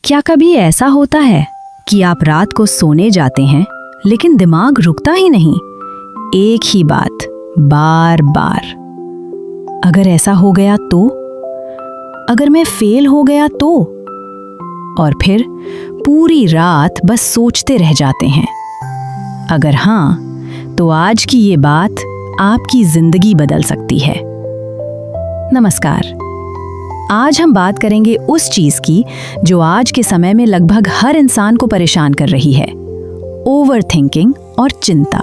क्या कभी ऐसा होता है कि आप रात को सोने जाते हैं लेकिन दिमाग रुकता ही नहीं, एक ही बात बार बार। अगर ऐसा हो गया तो, अगर मैं फेल हो गया तो, और फिर पूरी रात बस सोचते रह जाते हैं। अगर हाँ, तो आज की ये बात आपकी जिंदगी बदल सकती है। नमस्कार। आज हम बात करेंगे उस चीज की जो आज के समय में लगभग हर इंसान को परेशान कर रही है, ओवर थिंकिंग और चिंता।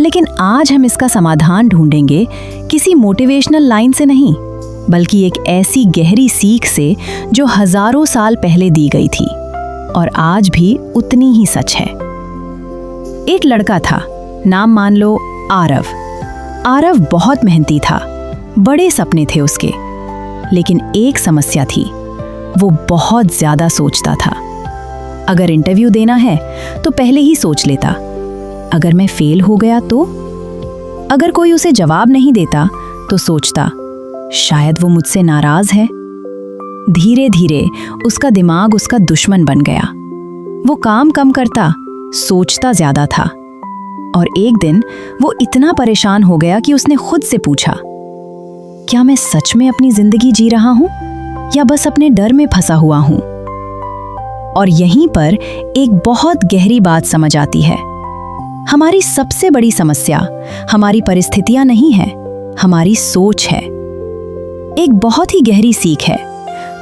लेकिन आज हम इसका समाधान ढूंढेंगे किसी मोटिवेशनल लाइन से नहीं, बल्कि एक ऐसी गहरी सीख से जो हजारों साल पहले दी गई थी और आज भी उतनी ही सच है। एक लड़का था, नाम मान लो आरव। आरव बहुत मेहनती था, बड़े सपने थे उसके, लेकिन एक समस्या थी, वो बहुत ज्यादा सोचता था। अगर इंटरव्यू देना है तो पहले ही सोच लेता, अगर मैं फेल हो गया तो, अगर कोई उसे जवाब नहीं देता तो सोचता शायद वो मुझसे नाराज है। धीरे धीरे उसका दिमाग उसका दुश्मन बन गया। वो काम कम करता, सोचता ज्यादा था, और एक दिन वो इतना परेशान हो गया कि उसने खुद से पूछा, क्या मैं सच में अपनी जिंदगी जी रहा हूं या बस अपने डर में फंसा हुआ हूं? और यहीं पर एक बहुत गहरी बात समझ आती है। हमारी सबसे बड़ी समस्या हमारी परिस्थितियां नहीं है, हमारी सोच है। एक बहुत ही गहरी सीख है,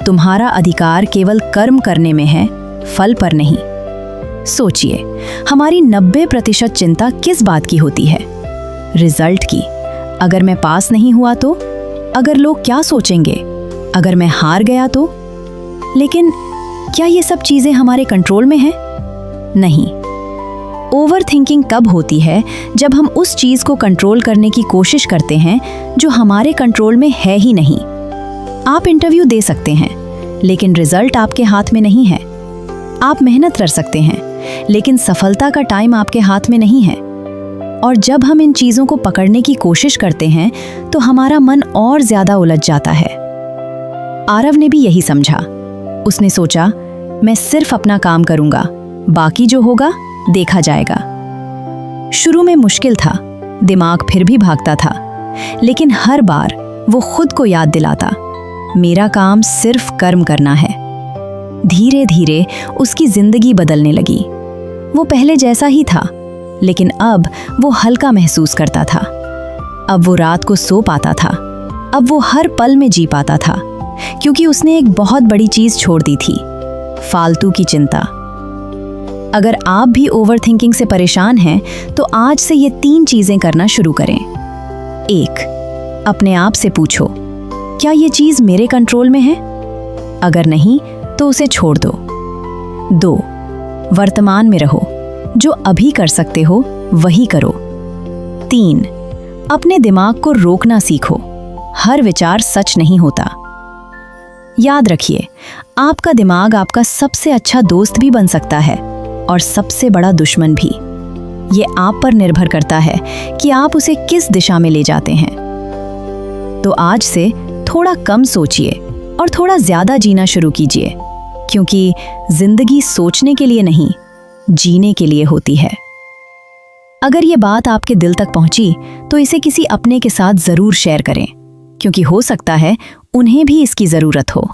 तुम्हारा अधिकार केवल कर्म करने में है, फल पर नहीं। सोचिए, हमारी 90% चिंता किस बात की होती है? रिजल्ट की। अगर मैं पास नहीं हुआ तो, अगर लोग क्या सोचेंगे, अगर मैं हार गया तो। लेकिन क्या ये सब चीजें हमारे कंट्रोल में हैं? नहीं। ओवर थिंकिंग कब होती है? जब हम उस चीज को कंट्रोल करने की कोशिश करते हैं जो हमारे कंट्रोल में है ही नहीं। आप इंटरव्यू दे सकते हैं, लेकिन रिजल्ट आपके हाथ में नहीं है। आप मेहनत कर सकते हैं, लेकिन सफलता का टाइम आपके हाथ में नहीं है। और जब हम इन चीजों को पकड़ने की कोशिश करते हैं तो हमारा मन और ज्यादा उलझ जाता है। आरव ने भी यही समझा। उसने सोचा, मैं सिर्फ अपना काम करूंगा, बाकी जो होगा देखा जाएगा। शुरू में मुश्किल था, दिमाग फिर भी भागता था, लेकिन हर बार वो खुद को याद दिलाता, मेरा काम सिर्फ कर्म करना है। धीरे धीरे उसकी जिंदगी बदलने लगी। वो पहले जैसा ही था, लेकिन अब वो हल्का महसूस करता था। अब वो रात को सो पाता था, अब वो हर पल में जी पाता था, क्योंकि उसने एक बहुत बड़ी चीज छोड़ दी थी, फालतू की चिंता। अगर आप भी ओवर थिंकिंग से परेशान हैं, तो आज से ये 3 चीजें करना शुरू करें। 1. अपने आप से पूछो, क्या ये चीज मेरे कंट्रोल में है? अगर नहीं तो उसे छोड़ दो। 2. वर्तमान में रहो, जो अभी कर सकते हो वही करो। 3. अपने दिमाग को रोकना सीखो, हर विचार सच नहीं होता। याद रखिए, आपका दिमाग आपका सबसे अच्छा दोस्त भी बन सकता है और सबसे बड़ा दुश्मन भी। ये आप पर निर्भर करता है कि आप उसे किस दिशा में ले जाते हैं। तो आज से थोड़ा कम सोचिए और थोड़ा ज्यादा जीना शुरू कीजिए, क्योंकि जिंदगी सोचने के लिए नहीं, जीने के लिए होती है। अगर ये बात आपके दिल तक पहुंची तो इसे किसी अपने के साथ जरूर शेयर करें, क्योंकि हो सकता है उन्हें भी इसकी जरूरत हो।